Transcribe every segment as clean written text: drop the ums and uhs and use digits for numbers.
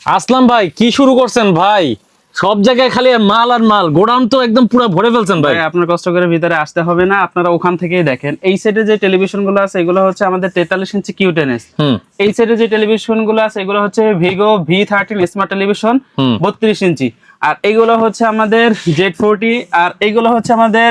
আসলাম ভাই কি শুরু করছেন ভাই? সব জায়গায় খালি মাল আর মাল, গোডাউন তো একদম পুরো ভরে ফেলছেন ভাই। ভাই আপনার কষ্ট করে ভিতরে আসতে হবে না, আপনারা ওখান থেকেই দেখেন। এই সাইডে যে টেলিভিশন গুলো আছে এগুলো হচ্ছে আমাদের 43 ইঞ্চি কিউটেনএস। হুম এই সাইডে যে টেলিভিশন গুলো আছে এগুলো হচ্ছে ভিগো V13 স্মার্ট টেলিভিশন হুম 32 ইঞ্চি। আর এইগুলো হচ্ছে আমাদের Z40, আর এইগুলো হচ্ছে আমাদের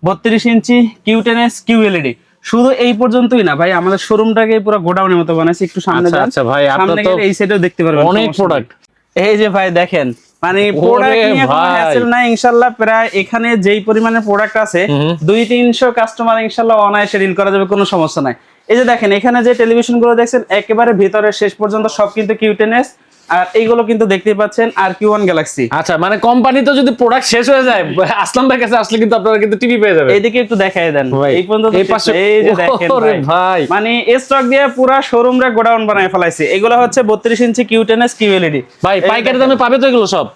32 ইঞ্চি কিউটেনএস কিউএলইডি। শুধু এই পর্যন্তই না ভাই, আমাদের শোরুমটাকে পুরো গোডাউনের মতো বানাইছি। একটু সামনে আচ্ছা যান, আচ্ছা ভাই, আপনার সামনে তো গেলে এই সাইডেও দেখতে পারবেন অনেক সমস্যা নেই। প্রোডাক্ট। এই যে ভাই দেখেন, মানে ওরে প্রোডাক্ট নিয়ে কোনো ভাই। হ্যাসেল নাই ইনশাআল্লাহ। প্রায় এখানে যেই পরিমাণে প্রোডাক্ট আছে 200-300 কাস্টমার ইনশাআল্লাহ অনায়াসে ডিল করা যাবে, কোনো সমস্যা নাই। এই যে দেখেন এখানে যে টেলিভিশন গুলো দেখছেন একেবারে ভিতরে শেষ পর্যন্ত সব কিন্তু কিউটেনএস, আর এইগুলো কিন্তু দেখতেই পাচ্ছেন আর কিউ1 গ্যালাক্সি। আচ্ছা মানে কোম্পানি তো যদি প্রোডাক্ট শেষ হয়ে যায়, আসলাম ভাই কাছে আসলে কিন্তু আপনারা কিন্তু টিভি পেয়ে যাবেন। এইদিকে একটু দেখাই দেন ভাই, এই পর্যন্ত এই পাশে এই যে দেখেন ওরে ভাই। মানে স্টক দিয়ে পুরো শোরুম রে গোডাউন বানায় ফেলাইছে। এগুলো হচ্ছে 32 ইঞ্চি কিউটেনএস কিউএলইডি। ভাই পাইকারি দামে পাবে তো এগুলো সব?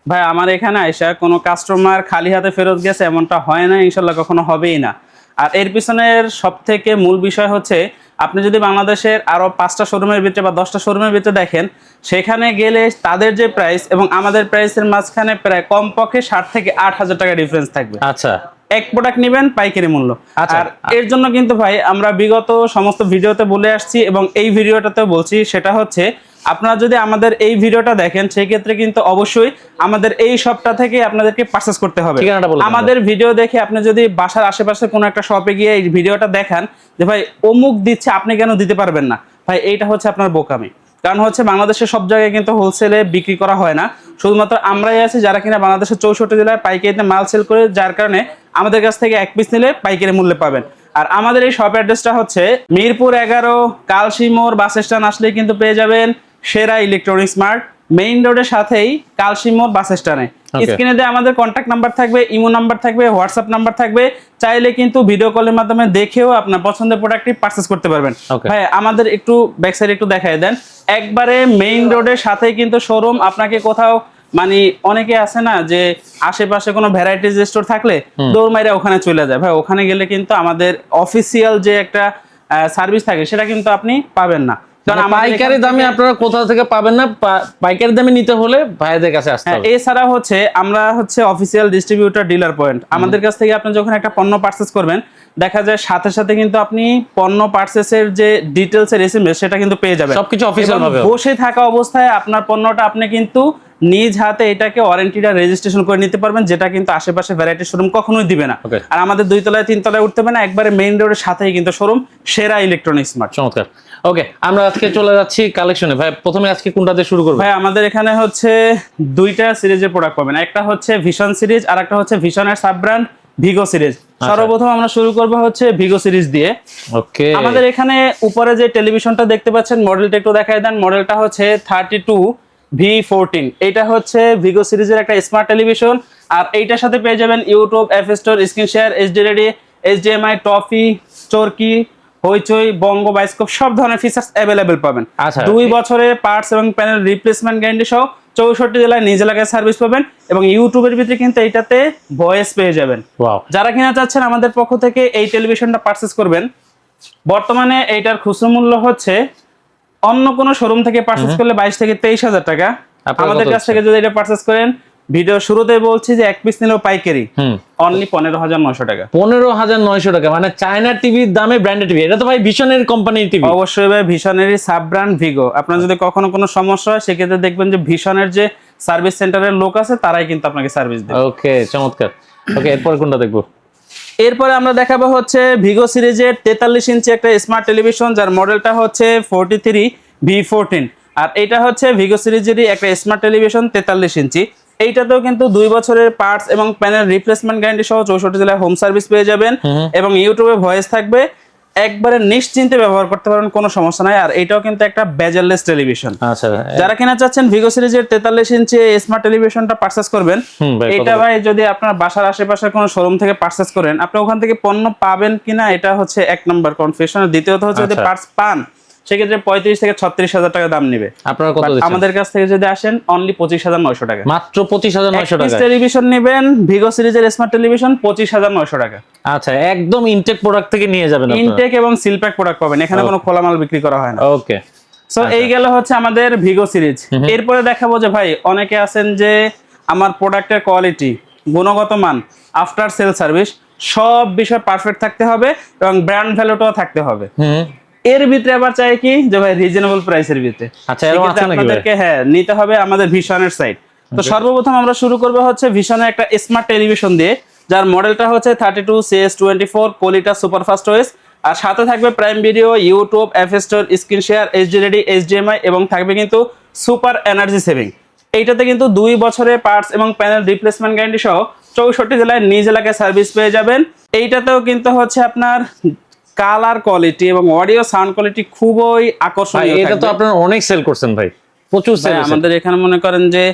ভাই আমার এখানে আইসা কোনো কাস্টমার খালি হাতে ফেরত গেছে এমনটা হয় না, ইনশাল্লাহ কখনো হবেই না। আর এর পিছনের সব থেকে মূল বিষয় হচ্ছে, আপনি যদি বাংলাদেশের আরো 5টা শোরুমের ভিতরে বা 10টা শোরুমের ভিতরে দেখেন, সেখানে গেলে তাদের যে প্রাইস এবং আমাদের প্রাইসের মাঝখানে প্রায় কমপক্ষে 60 থেকে 8,000 টাকা ডিফারেন্স থাকবে। আচ্ছা এক প্রোডাক্ট নেবেন পাইকারি মূল্য। আচ্ছা। আর এর জন্য কিন্তু ভাই আমরা বিগত সমস্ত ভিডিওতে বলে আসছি এবং এই ভিডিওটাতেও বলছি, সেটা হচ্ছে আপনারা যদি আমাদের এই ভিডিওটা দেখেন সেই ক্ষেত্রে কিন্তু অবশ্যই আমাদের এই শপটা থেকে আপনাদেরকে পারচেজ করতে হবে। ঠিকানাটা বলে দেন। আমাদের ভিডিও দেখে আপনি যদি বাসার আশেপাশে কোনো একটা শপে গিয়ে এই ভিডিওটা দেখান যে ভাই অমুক দিচ্ছে আপনি কেন দিতে পারবেন না, ভাই এইটা হচ্ছে আপনার বোকামি। কারণ হচ্ছে বাংলাদেশের সব জায়গায় কিন্তু হোলসেলে বিক্রি করা হয় না, শুধুমাত্র আমরাই আছি যারা কিনা বাংলাদেশের 64 জেলায় পাইকারিতে মাল সেল করে, যার কারণে আমাদের কাছ থেকে এক পিস নিলে পাইকারি মূল্যে পাবেন। আর আমাদের এই শপ অ্যাড্রেসটা হচ্ছে মিরপুর 11 কালশি মোড় বাস স্ট্যান্ড আসলেই কিন্তু পেয়ে যাবেন সেরা ইলেকট্রনিক্স মার্ট, মেইন রোডের সাথেই কালশি মোড় বাস স্ট্যান্ডে। স্ক্রিনে দিয়ে আমাদের কন্ট্যাক্ট নাম্বার থাকবে, ইমো নাম্বার থাকবে, হোয়াটসঅ্যাপ নাম্বার থাকবে, চাইলে কিন্তু ভিডিও কলের মাধ্যমে দেখেও আপনার পছন্দের প্রোডাক্টটি পারচেজ করতে পারবেন। ভাই আমাদের একটু ব্যাক সাইড একটু দেখায় দেন, একবারে মেইন রোডের সাথেই কিন্তু শোরুম। আপনাকে কোথাও মানে অনেকে আছে না যে আশেপাশে কোনো ভ্যারাইটিজ স্টোর থাকলে দৌড় মাইরা ওখানে চলে যায়, ভাই ওখানে গেলে কিন্তু আমাদের অফিসিয়াল যে একটা সার্ভিস থাকে সেটা কিন্তু আপনি পাবেন না। কারণ পাইকারি দামে আপনারা কোথা থেকে পাবেন না, পাইকারি দামে নিতে হলে ভাইদের কাছে আসতে হবে। এছাড়া হচ্ছে আমরা হচ্ছে অফিসিয়াল ডিস্ট্রিবিউটর ডিলার পয়েন্ট। আমাদের কাছ থেকে আপনি যখন একটা পণ্য পারচেজ করবেন, দেখা যায় সাথে সাথে কিন্তু আপনি পণ্য পারচেজের যে ডিটেলস এর এসএমএস সেটা কিন্তু পেয়ে যাবেন সবকিছু অফিসিয়াল ভাবে। বসে থাকা অবস্থায় আপনার পণ্যটা আপনি কিন্তু নিজ হাতে এটাকে ওয়ারেন্টিটা রেজিস্ট্রেশন করে নিতে পারবেন, যেটা কিন্তু আশেপাশে ভ্যারাইটি শোরুম কখনোই দিবে না। আর আমাদের 2 তলায় 3 তলায় উঠতে হবে না, একবারে মেইন রোডের সাথেই কিন্তু শোরুম সেরা ইলেকট্রনিক্স মার্ট। চমৎকার। ওকে, আমরা আজকে চলে যাচ্ছি কালেকশনে। ভাই প্রথমে আজকে কোনটা দিয়ে শুরু করব? ভাই আমাদের এখানে হচ্ছে 2টা সিরিজের প্রোডাক্ট পাবেন, একটা হচ্ছে ভিশন সিরিজ আর একটা হচ্ছে ভিশনের সাব ব্র্যান্ড ভিগো সিরিজ। সর্বপ্রথম আমরা শুরু করব হচ্ছে ভিগো সিরিজ দিয়ে। ওকে, আমাদের এখানে উপরে যে টেলিভিশনটা দেখতে পাচ্ছেন মডেলটা একটু দেখায় দেন। মডেলটা হচ্ছে 32V14। এটা হচ্ছে ভিগো সিরিজের একটা স্মার্ট টেলিভিশন। আর এইটার সাথে পেয়ে যাবেন YouTube, F store, screen share, HD ready, HDMI, Toffee, Chorki, Hoichoi, Bongo bioscope সব ধরনের ফিচার্স অ্যাভেলেবেল পাবেন। 2 বছরের পার্টস এবং প্যানেল রিপ্লেসমেন্ট গ্যারান্টি সহ 64 জেলায় নিজ এলাকায় সার্ভিস পাবেন এবং ইউটিউবের ভিতরে কিন্তু এইটাতে ভয়েস পেয়ে যাবেন। যারা কিনা চাচ্ছেন আমাদের পক্ষ থেকে এই টেলিভিশনটা পারচেজ করবেন, বর্তমানে এইটার খুচরো মূল্য হচ্ছে অন্য কোনো শোরুম থেকে পারচেজ করলে 22 থেকে 23,000 টাকা। আমাদের কাছ থেকে যদি এটা পারচেজ করেন, ভিডিও শুরুতেই বলছি যে এক পিস নিলেও পাইকারি অনলি 15,900 টাকা। 15,900 টাকা, মানে চায়না টিভির দামে ব্র্যান্ডেড টিভি। এটা তো ভাই ভিশনের কোম্পানির টিভি। অবশ্যই ভাই ভিশনেরই সাব ব্র্যান্ড ভিগো। আপনার যদি কখনো কোনো সমস্যা হয় সেক্ষেত্রে দেখবেন যে ভিশনের যে সার্ভিস সেন্টারের লোক আছে তারাই কিন্তু আপনাকে সার্ভিস দেবে। ওকে, চমৎকার। ওকে, এরপর কোনটা দেখবো? এরপরে আমরা দেখাবো হচ্ছে ভিগো সিরিজের 43 ইঞ্চি একটা স্মার্ট টেলিভিশন, যার মডেলটা হচ্ছে 43V14। আর এটা হচ্ছে ভিগো সিরিজেরই একটা স্মার্ট টেলিভিশন 43 ইঞ্চি। এইটাতেও কিন্তু 2 বছরের পার্টস এবং প্যানেল রিপ্লেসমেন্ট গ্যারান্টি সহ 64 জেলায় হোম সার্ভিস পেয়ে যাবেন এবং ইউটিউবে ভয়েস থাকবে। একবারে নিশ্চিন্তে ব্যবহার করতে পারবেন, কোনো সমস্যা নাই। আর এটাও কিন্তু একটা বেজেললেস টেলিভিশন। আচ্ছা, যারা কিনা চাচ্ছেন ভিগো সিরিজের 43 ইঞ্চি স্মার্ট টেলিভিশনটা পারচেজ করবেন, এটা ভাই যদি আপনার বাসার আশেপাশে কোনো শোরুম থেকে পারচেজ করেন, আপনি ওখান থেকে পণ্য পাবেন কিনা এটা হচ্ছে এক নম্বর কনফিউশন। দ্বিতীয়ত হচ্ছে যদি পার্টস পান সেক্ষেত্রে 35 থেকে 36,000 টাকা দাম নেবে। আপনারা কত দিচ্ছেন? আমাদের কাছ থেকে যদি আসেন অনলি 25,900 টাকা। মাত্র 25,900 টাকা। টেলিভিশন নেবেন ভিগো সিরিজের স্মার্ট টেলিভিশন 25,900 টাকা। আচ্ছা, একদম ইনটেক প্রোডাক্ট থেকে নিয়ে যাবেন আপনারা। ইনটেক এবং সিল প্যাক প্রোডাক্ট পাবেন, এখানে কোনো খোলা মাল বিক্রি করা হয় না। ওকে, সো এই গেল হচ্ছে আমাদের ভিগো সিরিজ। এরপরে দেখাবো যে ভাই অনেকে আছেন যে আমার প্রোডাক্টের কোয়ালিটি, গুণগত মান, আফটার সেল সার্ভিস সব বিষয় পারফেক্ট থাকতে হবে এবং ব্র্যান্ড ভ্যালুটাও থাকতে হবে। এর ভিতরে আবার চাই কি যে ভাই রিজনেবল প্রাইসের ভিতরে। আচ্ছা, এরকম আছে নাকি ভাই? আপনাদেরকে হ্যাঁ নিতে হবে আমাদের ভিশনের সাইট। তো সর্বপ্রথম আমরা শুরু করব হচ্ছে ভিশনের একটা স্মার্ট টেলিভিশন দিয়ে, যার মডেলটা হচ্ছে 32CS24 কোলিটা সুপারফাস্ট ওএস। আর সাথে থাকবে prime video, YouTube, F store, screen share, HD ready, HDMI এবং থাকবে কিন্তু সুপার এনার্জি সেভিং। এইটাতে কিন্তু 2 বছরের পার্টস এবং প্যানেল রিপ্লেসমেন্ট গ্যারান্টি সহ 64 জেলায় নিজ এলাকায় সার্ভিস পেয়ে যাবেন। এইটাতেও কিন্তু হচ্ছে আপনার কালার কোয়ালিটি এবং অডিও সাউন্ড কোয়ালিটি খুবই আকর্ষণীয়। এটা তো আপনারা অনেক সেল করছেন ভাই, প্রচুর সেল। আমাদের এখানে মনে করেন যে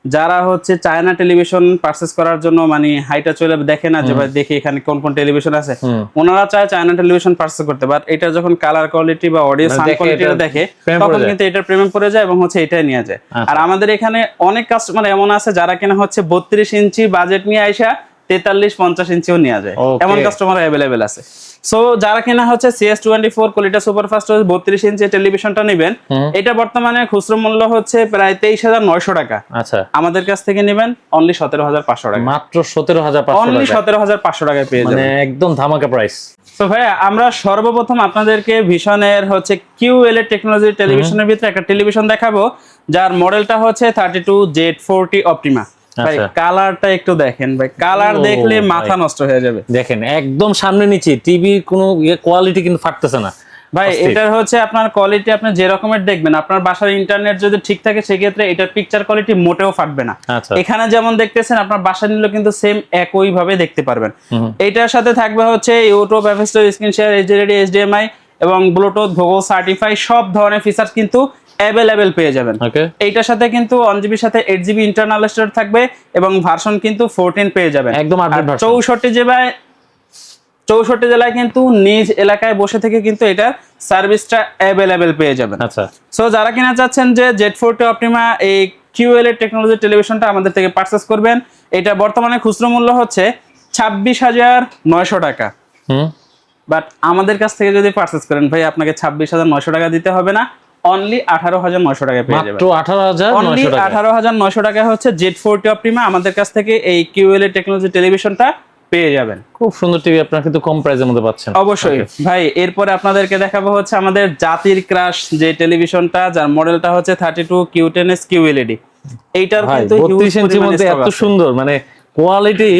যারা হচ্ছে চায়না টেলিভিশন পারচেজ করার জন্য মানে হাইটা চলে দেখে না যে ভাই দেখি এখানে কোন কোন টেলিভিশন আছে, ওনারা চায় চায়না টেলিভিশন পারচেজ করতে, বাট এটা যখন কালার কোয়ালিটি বা অডিও সাউন্ড কোয়ালিটি দেখে তখন কিন্তু এটার প্রেমে পড়ে যায় এবং হচ্ছে এটাই নিয়ে যায়। আর আমাদের এখানে অনেক কাস্টমার এমন আছে যারা কিনা হচ্ছে 32 ইঞ্চি বাজেট নিয়ে আইসা 43-50 ইঞ্চিও নিয়ে যায়, এমন কাস্টমার অ্যাভেলেবেল আছে। সো যারা কিনা হচ্ছে CS24 কোলিটা সুপারফাস্ট 32 ইঞ্চি টেলিভিশনটা নেবেন, এটা বর্তমানে খুচরো মূল্য হচ্ছে প্রায় 23,900 টাকা। আচ্ছা, আমাদের কাছ থেকে নেবেন অনলি 17,500 টাকা, মাত্র 17,500 অনলি 17,500 টাকায় পেয়ে যাবেন, মানে একদম ধামাকা প্রাইস। তো ভাই আমরা সর্বপ্রথম আপনাদেরকে ভিশনের হচ্ছে QLED টেকনোলজি টেলিভিশনের ভিতরে একটা টেলিভিশন দেখাবো, যার মডেলটা হচ্ছে 32Z40 অপটিমা। ভাই কালারটা একটু দেখেন ভাই, কালার দেখলে মাথা নষ্ট হয়ে যাবে। দেখেন একদম সামনে নিচে টিভির কোনো কোয়ালিটি কিন্তু ফাটতেছে না ভাই। এটার হচ্ছে আপনার কোয়ালিটি আপনি যে রকমের দেখবেন, আপনার বাসার ইন্টারনেট যদি ঠিক থাকে সেক্ষেত্রে এটার পিকচার কোয়ালিটি মোটেও ফাটবে না। এখানে যেমন দেখতেছেন আপনার বাসা নিলেও কিন্তু সেম একই ভাবে দেখতে পারবেন। এটার সাথে থাকবে হচ্ছে YouTube, F store, screen share, HD ready, HDMI এবং ব্লুটুথ, গুগল সার্টিফাই সব ধরনের ফিচার কিন্তু অ্যাভেলেবেল পেয়ে যাবেন। এইটার সাথে কিন্তু 1GB সাথে 8GB ইন্টারনাল স্টোরেজ থাকবে এবং ভার্সন কিন্তু 14 পেয়ে যাবেন একদম আপডেট ভার্সন। 64 জেলায় কিন্তু নিজ এলাকায় বসে থেকে কিন্তু এটা সার্ভিসটা অ্যাভেলেবেল পেয়ে যাবেন। আচ্ছা, সো যারা কিনা চাচ্ছেন যে Z40 অপটিমা এই QLED টেকনোলজি টেলিভিশনটা আমাদের থেকে পারচেজ করবেন, এটা বর্তমানে খুচরো মূল্য হচ্ছে 26,900 টাকা। বাট আমাদের কাছ থেকে যদি পারচেজ করেন ভাই আপনাকে 26,900 টাকা দিতে হবে না, অনলি 18,900 টাকায় পেয়ে যাবেন। মাত্র 18,900 টাকা। 18,900 টাকায় হচ্ছে Z40 অপটিমা আমাদের কাছ থেকে এই QLED টেকনোলজি টেলিভিশনটা পেয়ে যাবেন। খুব সুন্দর টিভি আপনারা কিন্তু কম প্রাইসের মধ্যে পাচ্ছেন। অবশ্যই ভাই। এরপরে আপনাদেরকে দেখাবো হচ্ছে আমাদের জাতির ক্রাশ যে টেলিভিশনটা, যার মডেলটা হচ্ছে 32Q10S QLED। এইটার কিন্তু 32 ইঞ্চির মধ্যে এত সুন্দর মানে কোয়ালিটি,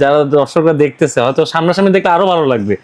যারা দর্শকরা দেখতেছে হয়তো সামনাসামনি দেখলে আরো ভালো লাগবে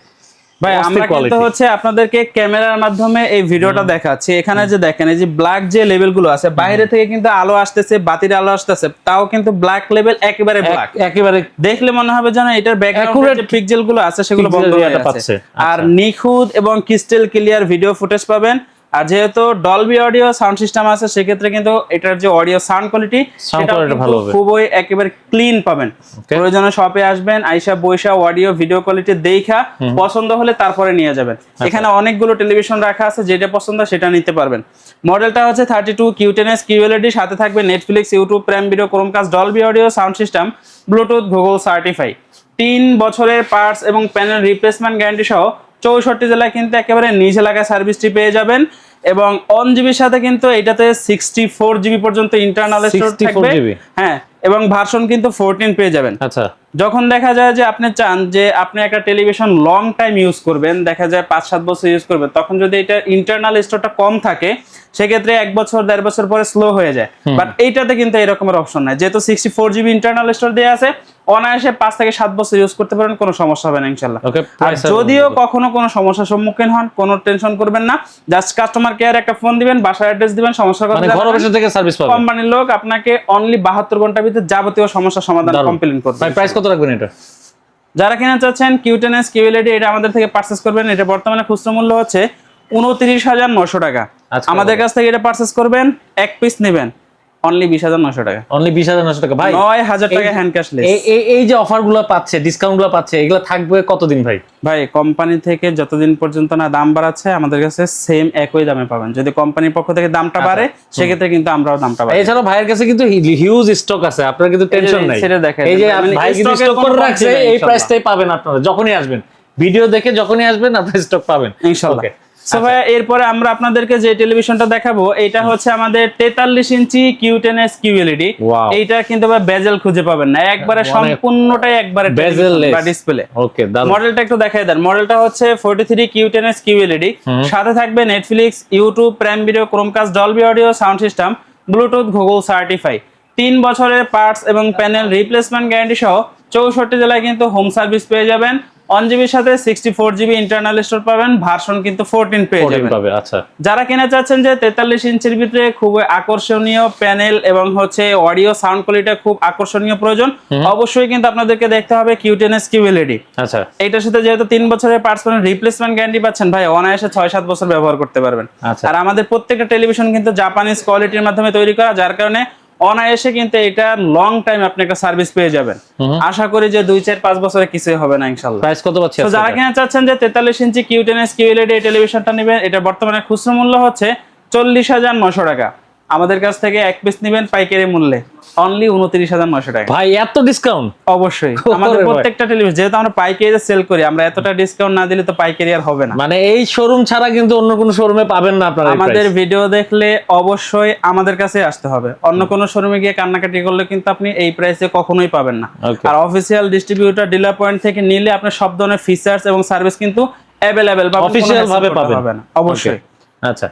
ভাই। আমরা কিন্তু হচ্ছে আপনাদেরকে ক্যামেরার মাধ্যমে এই ভিডিওটা দেখাচ্ছি। এখানে যে দেখেন এই যে ব্ল্যাক যে লেভেল গুলো আছে, বাইরে থেকে কিন্তু আলো আসতেছে, বাতির আলো আসতেছে, তাও কিন্তু ব্ল্যাক লেভেল একেবারে ব্ল্যাক, একেবারে দেখলে মনে হবে যেন এটার ব্যাকগ্রাউন্ডে যে পিক্সেল গুলো আছে সেগুলো বন্ধ হয়ে যাচ্ছে। আর নিখুঁত এবং ক্রিস্টাল ক্লিয়ার ভিডিও ফুটেজ পাবেন। আর যেহেতু ডলবি অডিও সাউন্ড সিস্টেম আছে সেক্ষেত্রে কিন্তু এটার যে অডিও সাউন্ড কোয়ালিটি সেটা ভালো হবে, খুবই একেবারে ক্লিন পাবেন। প্রয়োজনে শপে আসবেন, আইসা বইসা অডিও ভিডিও কোয়ালিটি দেখা পছন্দ হলে তারপরে নিয়ে যাবেন। এখানে অনেকগুলো টেলিভিশন রাখা আছে, যেটা পছন্দ সেটা নিতে পারবেন। মডেলটা হচ্ছে 32Q10S QLED, সাথে থাকবে Netflix, YouTube, prime video, Chromecast, Dolby audio sound system, Bluetooth, Google certify, 3 বছরের পার্টস এবং প্যানেল রিপ্লেসমেন্ট গ্যারান্টি সহ 64 জেলায় কিন্তু একেবারে নিজ এলাকায় সার্ভিসটি পেয়ে যাবেন। এবং 1GB সাথে কিন্তু এটাতে 64GB পর্যন্ত ইন্টারনাল স্টোরেজ থাকবে। হ্যাঁ, এবং ভার্সন কিন্তু 14 পেয়ে যাবেন। আচ্ছা, যখন দেখা যায় যে আপনি চান যে আপনি একটা টেলিভিশন লং টাইম ইউজ করবেন, দেখা যায় 5-7 বছর ইউজ করবেন, তখন যদি এটা ইন্টারনাল স্টোরটা কম থাকে সেক্ষেত্রে 1 বছর 1.5 বছর পরে স্লো হয়ে যায়। বাট এইটাতে কিন্তু এরকমের অপশন নাই, যেহেতু 64GB ইন্টারনাল স্টোর দেওয়া আছে, অনায়াসে 5 থেকে 7 বছর ইউজ করতে পারেন, কোনো সমস্যা হবে না ইনশাল্লাহ। আর যদিও কখনো কোনো সমস্যার সম্মুখীন হন, কোনো টেনশন করবেন না, জাস্ট কাস্টমার কেয়ার একটা ফোন দিবেন, বাসার অ্যাড্রেস দিবেন, সমস্যার কথা ঘরে বসে থেকে সার্ভিস পাবেন। কোম্পানির লোক আপনাকে অনলি 72 ঘন্টার ভিতরে যাবতীয় সমস্যার সমাধান কমপ্লিট করবে। ভাই প্রাইস কত রাখবেন এটা? যারা কিনা চাচ্ছেন Q10S QLED এটা আমাদের থেকে পারচেজ করবেন, এটা বর্তমানে খুচরা মূল্য হচ্ছে 29,900 টাকা। আমাদের কাছ থেকে এটা পারচেজ করবেন, এক পিস নেবেন অনলি 20,900 টাকা, অনলি 20,900 টাকা। ভাই 9,000 টাকা হ্যান্ড ক্যাশলেস। এই যে অফারগুলো পাচ্ছে, ডিসকাউন্টগুলো পাচ্ছে, এগুলো থাকবে কতদিন ভাই? ভাই কোম্পানি থেকে যতদিন পর্যন্ত না দাম বাড়াচ্ছে আমাদের কাছে সেম একই দামে পাবেন। যদি কোম্পানির পক্ষ থেকে দামটা বাড়ে সেক্ষেত্রে কিন্তু আমরাও দামটা বাড়াই। এছাড়াও ভাইয়ের কাছে কিন্তু হিউজ স্টক আছে, আপনারা কিন্তু টেনশন নাই। এই যে ভাই কিন্তু স্টক করে রাখছে, এই প্রাইসটাই পাবেন আপনারা যখনই আসবেন, ভিডিও দেখে যখনই আসবেন আপনারা স্টক পাবেন ইনশাআল্লাহ। সো ভাই এরপরে আমরা আপনাদেরকে যে টেলিভিশনটা দেখাবো এটা হচ্ছে আমাদের 43 ইঞ্চি Q10s QLED। Wow. এইটা কিন্তু ভাই বেজেল খুঁজে পাবেন না, একবারে সম্পূর্ণটাই একবারে Bezel-less। বা ডিসপ্লে। ওকে, দারুন। মডেলটা একটু দেখাই দেন। মডেলটা হচ্ছে 43 Q10s QLED, সাথে থাকবে Netflix, YouTube, prime video, Chromecast, Dolby audio, sound system, Bluetooth, Google certify, 3 বছরের পার্টস এবং প্যানেল রিপ্লেসমেন্ট গ্যারান্টি সহ 64 জেলায় কিন্তু হোম সার্ভিস পেয়ে যাবেন। 1GB সাথে 64GB ইন্টারনাল স্টোর পাবেন, ভার্সন কিন্তু 14 পেয়ে যাবেন। আচ্ছা, যারা কিনা চাচ্ছেন যে 43 ইঞ্চির ভিতরে খুব আকর্ষণীয় প্যানেল এবং হচ্ছে অডিও সাউন্ড কোয়ালিটি খুব আকর্ষণীয় প্রয়োজন, অবশ্যই কিন্তু আপনাদেরকে দেখতে হবে Q10s QLED। আচ্ছা, এইটার সাথে যেহেতু 3 বছরের পার্টস রিপ্লেসমেন্ট গ্যারান্টি পাচ্ছেন ভাই, অনায়াসে 6-7 বছর ব্যবহার করতে পারবেন। আচ্ছা। আর আমাদের প্রত্যেকটা টেলিভিশন কিন্তু জাপানিজ কোয়ালিটির মাধ্যমে তৈরি করা, যার কারণে অনায়াসে কিন্তু এটা লং টাইম আপনি একটা সার্ভিস পেয়ে যাবেন। আশা করি যে 2-4-5 বছরে কিছুই হবে না ইনশাআল্লাহ। প্রাইস কত পাচ্ছেন? তো যারা কিনা চাচ্ছেন যে 43 ইঞ্চি Q10s QLED এই টেলিভিশনটা নেবেন, এটা বর্তমানে খুচরা মূল্য হচ্ছে 40,900 টাকা। আমাদের কাছ থেকে এক পিস নেবেন পাইকারি মূল্যে অনলি 29,900 টাকা। ভাই এত ডিসকাউন্ট? অবশ্যই, আমাদের প্রত্যেকটা টেলিভিশন যেহেতু আমরা পাইকারি সেল করি, আমরা এতটা ডিসকাউন্ট না দিলে তো পাইকারি আর হবে না। মানে এই শোরুম ছাড়া কিন্তু অন্য কোনো শোরুমে পাবেন না আপনারা। আমাদের ভিডিও দেখলে অবশ্যই আমাদের কাছে আসতে হবে, অন্য কোনো শোরুমে গিয়ে কান্নাকাটি করলে কিন্তু আপনি এই প্রাইসে কখনোই পাবেন না। আর অফিসিয়াল ডিস্ট্রিবিউটর ডিলার পয়েন্ট থেকে নিলে আপনি সব ধরনের ফিচার্স এবং সার্ভিস কিন্তু अवेलेबल পাবেন, অফিশিয়াল ভাবে পাবেন। অবশ্যই। আচ্ছা,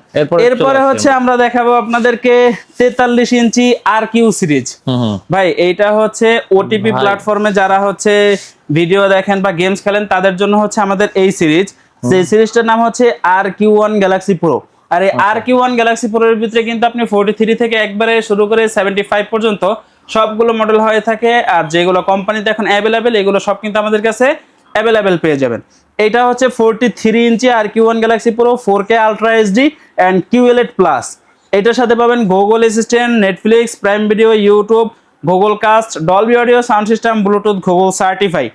এরপরে হচ্ছে আমরা দেখাবো আপনাদেরকে 43 ইঞ্চি RQ সিরিজ। ভাই এইটা হচ্ছে ওটিপি প্ল্যাটফর্মে যারা হচ্ছে ভিডিও দেখেন বা গেমস খেলেন তাদের জন্য হচ্ছে আমাদের এই সিরিজ। যে সিরিজটার নাম হচ্ছে RQ1 Galaxy Pro। আর এই RQ1 Galaxy Pro এর ভিতরে কিন্তু আপনি 43 থেকে একবারে শুরু করে 75 পর্যন্ত সবগুলো মডেল হয়ে থাকে। আর যেগুলো কোম্পানিতে এখন अवेलेबल এগুলো সব কিন্তু আমাদের কাছে अवेलेबल পেয়ে যাবেন। এটা হচ্ছে 43 ইঞ্চি RQ1 Galaxy Pro 4K Ultra HD and QLED Plus। এটার সাথে পাবেন Google assistant, Netflix, prime video, YouTube, Google cast, Dolby audio, sound system, Bluetooth, Google certify,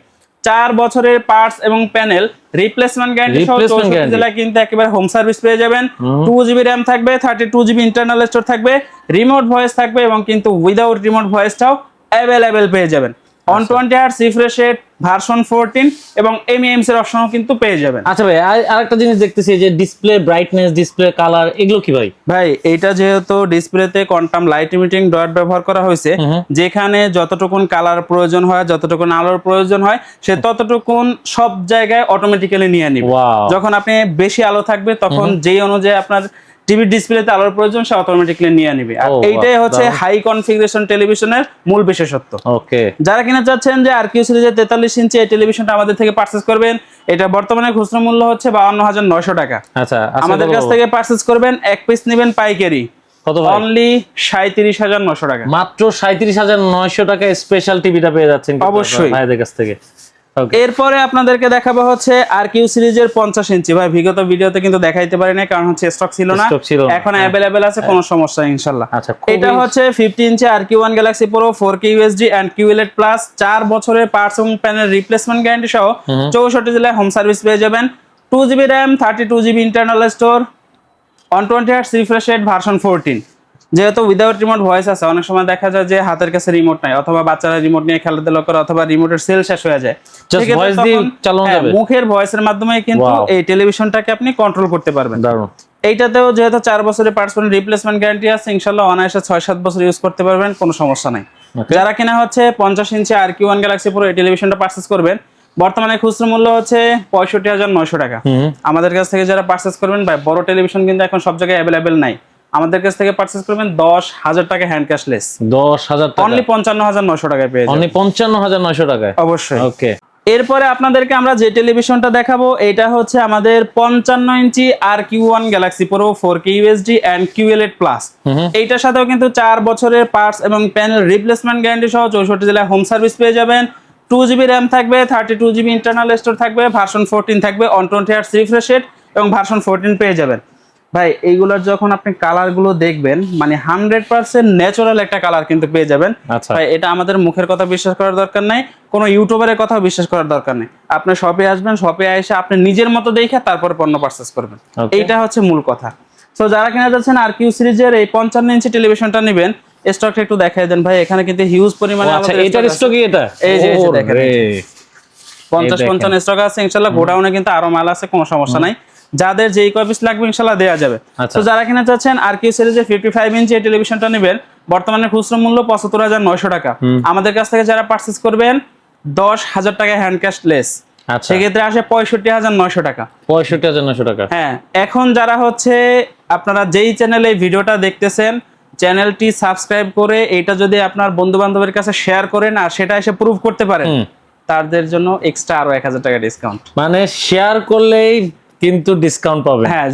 4 বছরের পার্টস এবং প্যানেল রিপ্লেসমেন্ট গ্যারান্টি সহ 64 জেলায় কিন্তু একেবারে হোম সার্ভিস পেয়ে যাবেন। 2GB RAM থাকবে, 32GB ইন্টারনাল স্টোর থাকবে, রিমোট ভয়েস থাকবে এবং কিন্তু উইদাউট রিমোট ভয়েসটাও अवेलेबल পেয়ে যাবেন। 120Hz রিফ্রেশ রেট, ভার্সন 14 এবং MEMS এর অপশনও কিন্তু পেয়ে যাবেন। আচ্ছা ভাই, আরেকটা জিনিস দেখতেছি যে ডিসপ্লে ব্রাইটনেস, ডিসপ্লে কালার, এগুলো কি ভাই? ভাই এইটা যেহেতু ডিসপ্লেতে কোয়ান্টাম লাইট ইমিটিং ডট ব্যবহার করা হয়েছে, যেখানে যতটুকুন কালার প্রয়োজন হয়, যতটুকুন আলোর প্রয়োজন হয়, সে ততটুকুন সব জায়গায় অটোমেটিক্যালি নিয়ে নিবে। যখন আপনি বেশি আলো থাকবে তখন যেই অনুযায়ী আপনার টিভি ডিসপ্লেতে আলোর প্রয়োজন সে অটোমেটিক্যালি নিয়ে নিবে। আর এইটাই হচ্ছে হাই কনফিগারেশন টেলিভিশনের মূল বিশেষত্ব। ওকে, যারা কিনা চাচ্ছেন যে RQ সিরিজের 43 ইঞ্চি এই টেলিভিশনটা আমাদের থেকে পারচেজ করবেন, এটা বর্তমানে খুচরা মূল্য হচ্ছে 52,900 টাকা। আচ্ছা, আমাদের কাছ থেকে পারচেজ করবেন, এক পিস নেবেন পাইকারি কত ভাই? অনলি 37,900 টাকা। মাত্র 37,900 টাকায় স্পেশাল টিভিটা পেয়ে যাচ্ছেন অবশ্যই ভাইদের কাছ থেকে। এরপরে আপনাদেরকে দেখাবো হচ্ছে RQ সিরিজের 50 ইঞ্চি। ভাই বিগত ভিডিওতে কিন্তু দেখাইতে পারি না কারণ হচ্ছে স্টক ছিল না, এখন अवेलेबल আছে, কোনো সমস্যা নেই ইনশাআল্লাহ। আচ্ছা, এটা হচ্ছে 50 ইঞ্চি RQ1 Galaxy Pro 4K UHD and QLED Plus, 4 বছরের পার্টস এবং প্যানেল রিপ্লেসমেন্ট গ্যারান্টি সহ 64 জেলায় হোম সার্ভিস পেয়ে যাবেন। 2GB RAM, 32GB internal store, 120Hz refresh rate, version 14। যেহেতু উইদাউট রিমোট ভয়েস আছে, অনেক সময় দেখা যায় যে হাতের কাছে রিমোট নাই, অথবা বাচ্চারা রিমোট নিয়ে খেলাধুলা করে, অথবা রিমোটের সেল শেষ হয়ে যায়, মুখের ভয়েসের মাধ্যমে কিন্তু এই টেলিভিশনটাকে আপনি কন্ট্রোল করতে পারবেন। এইটাতেও যেহেতু 4 বছরের পার্টস রিপ্লেসমেন্ট গ্যারান্টি আছে, ইনশাআল্লাহ অনায়াসে 6-7 বছর ইউজ করতে পারবেন, কোনো সমস্যা নাই। যারা কিনা হচ্ছে 50 ইঞ্চি RQ1 Galaxy Pro এই টেলিভিশনটা পারচেজ করবেন, বর্তমানে খুচরা মূল্য হচ্ছে 65,900 টাকা। আমাদের কাছ থেকে যারা পারচেজ করবেন, ভাই বড় টেলিভিশন কিন্তু এখন সব জায়গায় अवेलेबल নাই, আমাদের কাছ থেকে পারচেজ করবেন 10,000 টাকা হ্যান্ড ক্যাশলেস, 10,000 টাকা অনলি 55,900 টাকায় পেয়ে যাবেন। অনলি 55,900 টাকায় অবশ্যই। ওকে, এরপরে আপনাদেরকে আমরা যে টেলিভিশনটা দেখাবো এটা হচ্ছে আমাদের 55 ইঞ্চি RQ1 Galaxy Pro 4K UHD and QLED Plus। এইটার সাথেও কিন্তু 4 বছরের পার্টস এবং প্যানেল রিপ্লেসমেন্ট গ্যারান্টি সহ 64 জেলায় হোম সার্ভিস পেয়ে যাবেন। 2GB RAM থাকবে, 32GB ইন্টারনাল স্টোর থাকবে, ভার্সন 14 থাকবে, 120Hz রিফ্রেশ রেট এবং ভার্সন 14 পেয়ে যাবেন। ভাই এইগুলোর যখন আপনি কালার গুলো দেখবেন, মানে 100% ন্যাচারাল একটা কালার কিন্তু পেয়ে যাবেন। ভাই এটা আমাদের মুখের কথা বিশ্বাস করার দরকার নাই, কোনো ইউটিউবারের কথা বিশ্বাস করার দরকার নেই। আপনি শপে আসবেন, শপে এসে আপনি নিজের মতো দেখে তারপর পণ্য পারচেজ করবেন, এইটা হচ্ছে মূল কথা। তো যারা কিনা যাচ্ছেন RQ সিরিজের এই 55 ইঞ্চি টেলিভিশনটা নেবেন, স্টকটা একটু দেখাই দেন ভাই। এখানে কিন্তু হিউজ পরিমাণে আমাদের এটার স্টক কি? এটা এই যে দেখেন 50-55 স্টক আছে, ইনশাআল্লাহ গোডাউনে কিন্তু আরো মাল আছে, কোনো সমস্যা নাই। যাদের যেই কয় পিস লাগবে ইনশাল্লাহ দেওয়া যাবে। আচ্ছা। তো যারা কিনা চাচ্ছেন RQ সিরিজের 55 ইঞ্চি এই টেলিভিশনটা নেবেন, বর্তমানে খুচরা মূল্য 75,900 টাকা। আমাদের কাছ থেকে যারা পারচেজ করবেন 10,000 টাকা হ্যান্ড ক্যাশ লেস, আচ্ছা, সেক্ষেত্রে আসে 65,900 টাকা। 65,900 টাকা। হ্যাঁ, এখন যারা হচ্ছে আপনারা যেই চ্যানেলে এই ভিডিওটা দেখতেছেন, চ্যানেলটি সাবস্ক্রাইব করে এটা যদি আপনার বন্ধু বান্ধবের কাছে শেয়ার করেন আর সেটা এসে প্রুভ করতে পারেন, তাদের জন্য এক্সট্রা আরো 1,000 টাকা ডিসকাউন্ট। মানে শেয়ার করলেই কিন্তু ডিসকাউন্ট পাবে। হ্যাঁ,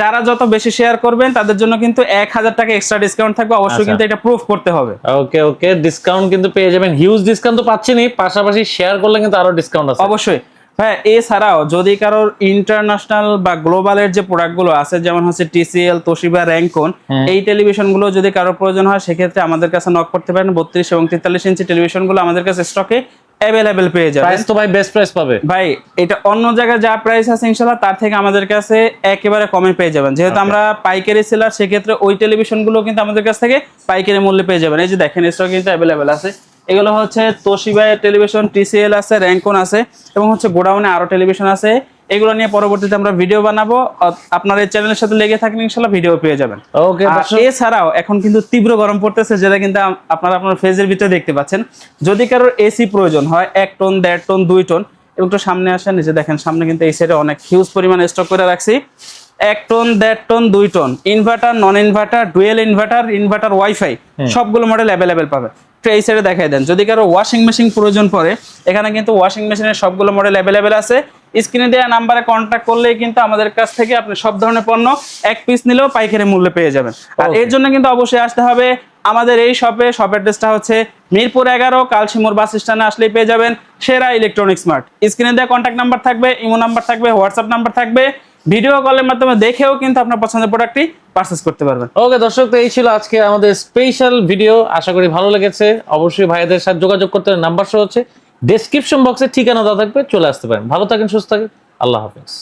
যারা যত বেশি শেয়ার করবেন তাদের জন্য কিন্তু 1,000 টাকা এক্সট্রা ডিসকাউন্ট থাকবে, অবশ্যই কিন্তু এটা প্রুফ করতে হবে। ওকে ওকে, ডিসকাউন্ট কিন্তু পেয়ে যাবেন, হিউজ ডিসকাউন্ট তো পাচ্ছেনই, পাশাপাশি শেয়ার করলে কিন্তু আরো ডিসকাউন্ট আছে অবশ্যই। হ্যাঁ, এছাড়াও যদি কারোর ইন্টারন্যাশনাল বা গ্লোবালের যে প্রোডাক্টগুলো আছে, যেমন হচ্ছে TCL, তোশিবা, র্যাঙ্কন, এই টেলিভিশনগুলো যদি কারোর প্রয়োজন হয় সেক্ষেত্রে আমাদের কাছে নক করতে পারেন। 32 এবং 43 ইঞ্চি টেলিভিশনগুলো আমাদের কাছে স্টকে অ্যাভেলেবেল পেয়ে যাবেন। প্রাইস তো ভাই বেস্ট প্রাইস পাবে ভাই, এটা অন্য জায়গায় যা প্রাইস আছে ইনশাআল্লাহ তার থেকে আমাদের কাছে একেবারে কমে পেয়ে যাবেন, যেহেতু আমরা পাইকারি সেলার, সেক্ষেত্রে ওই টেলিভিশনগুলো কিন্তু আমাদের কাছ থেকে পাইকারি মূল্যে পেয়ে যাবেন। এই যে দেখেন, স্টক কিন্তু অ্যাভেলেবেল আছে। এগুলো হচ্ছে তোশিবা টেলিভিশন, TCL আছে, র্যাঙ্কন আছে, এবং হচ্ছে গোডাউনে আরো টেলিভিশন আছে। এগুলো নিয়ে পরবর্তীতে আমরা ভিডিও বানাবো, আপনার এই চ্যানেলের সাথে লেগে থাকলে ইনশাআল্লাহ ভিডিও পেয়ে যাবেন। ওকে, এছাড়াও এখন কিন্তু তীব্র গরম পড়তেছে, যেটা কিন্তু আপনারা আপনার ফেজের ভিতরে দেখতে পাচ্ছেন। যদি কারোর এসি প্রয়োজন হয় 1 টন, 1.5 টন, 2 টন, এবং তো সামনে আসেন, নিচে দেখেন, সামনে কিন্তু এই সাইডে অনেক হিউজ পরিমাণ স্টক করে রাখছি। 1 ton, 1.5 ton, 2 ton, inverter, non inverter, dual inverter, inverter, wifi, সবগুলো মডেল অ্যাভেলেবেল পাবে। তো এই সাইডে দেখাই দেন, যদি কারো ওয়াশিং মেশিন প্রয়োজন পড়ে, এখানে কিন্তু ওয়াশিং মেশিনের সবগুলো মডেল অ্যাভেলেবেল আছে। স্ক্রিনে দেওয়া নাম্বারে কন্ট্যাক্ট করলেই কিন্তু আমাদের কাছ থেকে আপনি সব ধরনের পণ্য এক পিস নিলেও পাইকারি মূল্যে পেয়ে যাবেন। আর এর জন্য কিন্তু অবশ্যই আসতে হবে আমাদের এই শপের অ্যাড্রেসটা হচ্ছে মিরপুর 11, কালশিমুর বাস স্ট্যান্ডে আসলেই পেয়ে যাবেন সেরা ইলেকট্রনিক্স মার্ট। স্ক্রিনে দেওয়া কন্ট্যাক্ট নাম্বার থাকবে, ইমো নাম্বার থাকবে, হোয়াটসঅ্যাপ নাম্বার থাকবে, ভিডিও কলের মাধ্যমে দেখেও কিন্তু আপনার পছন্দের প্রোডাক্টটি পারচেজ করতে পারবেন। ওকে দর্শক, তো এই ছিল আজকে আমাদের স্পেশাল ভিডিও, আশা করি ভালো লেগেছে। অবশ্যই ভাইদের সাথে যোগাযোগ করতে নাম্বার শো হচ্ছে, ডেসক্রিপশন বক্সে ঠিকানা দেওয়া থাকবে, চলে আসতে পারেন। ভালো থাকেন, সুস্থ থাকেন, আল্লাহ হাফেজ।